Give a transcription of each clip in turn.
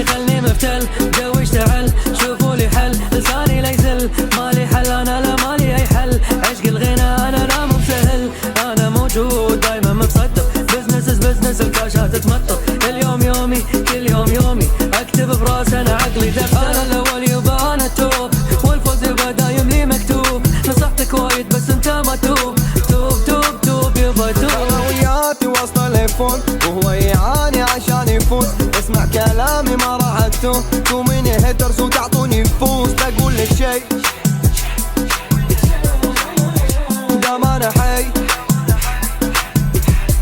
خلي مفتل جو اشتعل شوفوا لي حل لساني لا يزل مالي حل انا لا مالي اي حل عشق الغنى انا لا مو سهل انا موجود دايما متصدق بزنس الكاشات تمطر اليوم يومي كل يوم يومي اكتب براس انا عقلي دفتر انا الاول يبا انا التوب والفوز يبا دايم لي مكتوب نصحتك وايد بس انت ما توب يبا توب وياتي وسط الهيفون وهو يعاني عشان يفوز اسمع كلامي ما راح اكتم توميني هيترز وتعطوني فوز بقول لك شي دام انا حي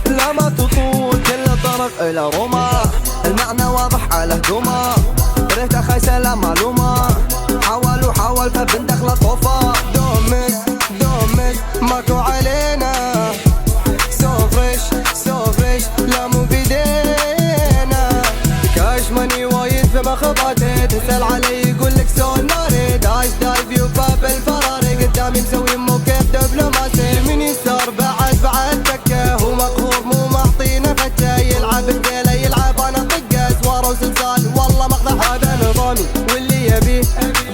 لا ما تطول كل الطرق الى روما المعنى واضح على هدومه ريتها خايسه لا معلومه حاول فبندخل طوفه دومس ماكو علينا سو فريش لا مو بيدينا كاش ماني وايد في مخبطي تسأل علي يقولك سون ناري دايف يوفا بالفراري قدامي مسوي موكب دبلوماسي من يسار بعد تكه هو مقهور مو معطينا فتة يلعب الديلة يلعب انا طقه سواره وسلسال والله مقطع هذا نظامي واللي يبيه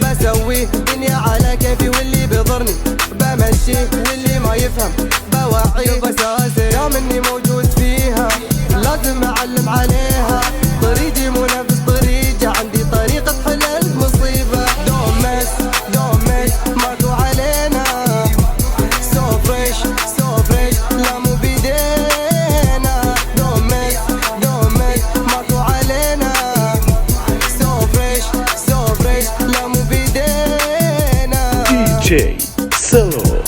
بسويه دنيا على كيفي واللي بيضرني بمشي واللي ما يفهم بوعيه بساسي يا مني موجود فيها لازم اعلم عليها طريقي منافس طريقي عندي طريقة حل المصيبة دومس ماكو علينا سو فريش لا مو بيدينا دومس ماكو علينا سو فريش لا مو بيدينا DJ Solo.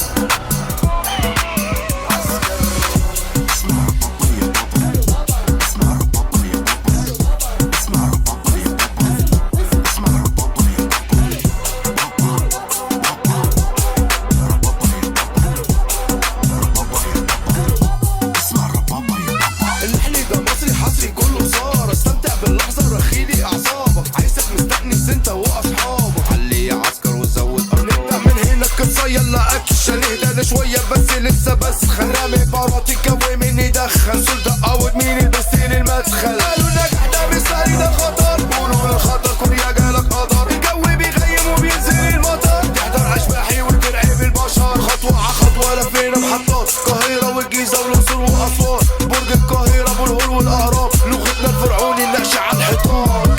يلا اكشن اهدى شوية بس خرامي باراتي كوي مين يدخن سلطة اوت مين البستين المدخل قالوا نجح ده بيصاري ده خطر قولوا الخطر كوريا جالك قدر الجو بيغيم وبينزل المطر تحضر اشباحي وترعب البشر خطوة ع خطوة لفينا محطات القاهرة والجيزة والاقصر واسوان برج القاهرة ابو الهول والاهرام لغتنا الفرعوني النقش على الحيطان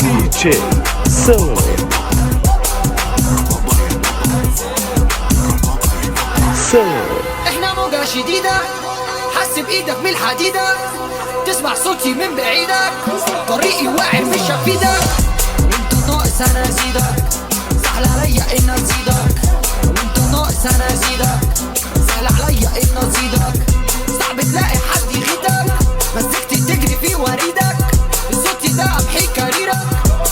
DJ Solo. احنا موجة شديدة حس بايدك من الحديدة تسمع صوتي من بعيدك طريقي واعر مش هفيدك وانت ناقص انا ازيدك سهل عليا ان ازيدك وانت ناقص انا ازيدك سهل عليا ان ازيدك صعب تلاقي حد يغيدك مسكتي تجري في وريدك صوتي ده امحي كاريرك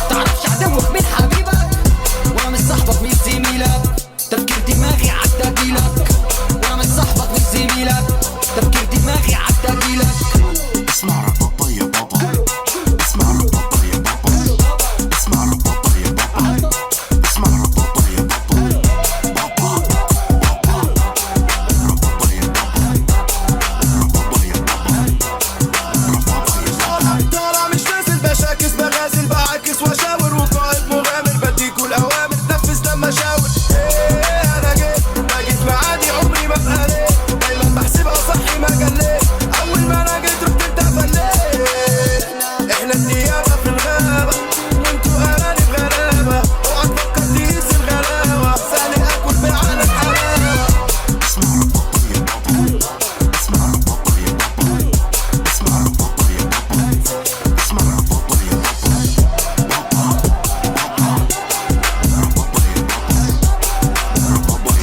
تعرفش عدوك من حبيبك وانا مش صاحبك مش زميلك تفكير دماغي عدى جيلك وانا مش صاحبك مش زميلك تفكير دماغي عدى جيلك اسمع ربابا يا بابا اسمع ربابا يا بابا اسمع ربابا يا بابا اسمع ربابا يا بابا ربابا يا بابا طالع مش نازل بشاكس بغازل بعاكس واشاور وقائد مغامر بديكوا الاوامر نفذ لما اشاور انا جيت معادي عمري ما بقالي دايما بحسبها صحي ما جليت اول ما انا جيت رحت انت فليت احنا النيابه في الغابه وانتوا ارانب غلابه اوعى تفكر تقيس الغلاوه سهل اكل بعقلك حلاوه اسمع ربابا يا بابا اسمع ربابا يا بابا اسمع ربابا يا بابا اسمع ربابا يا بابا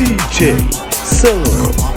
DJ Solo.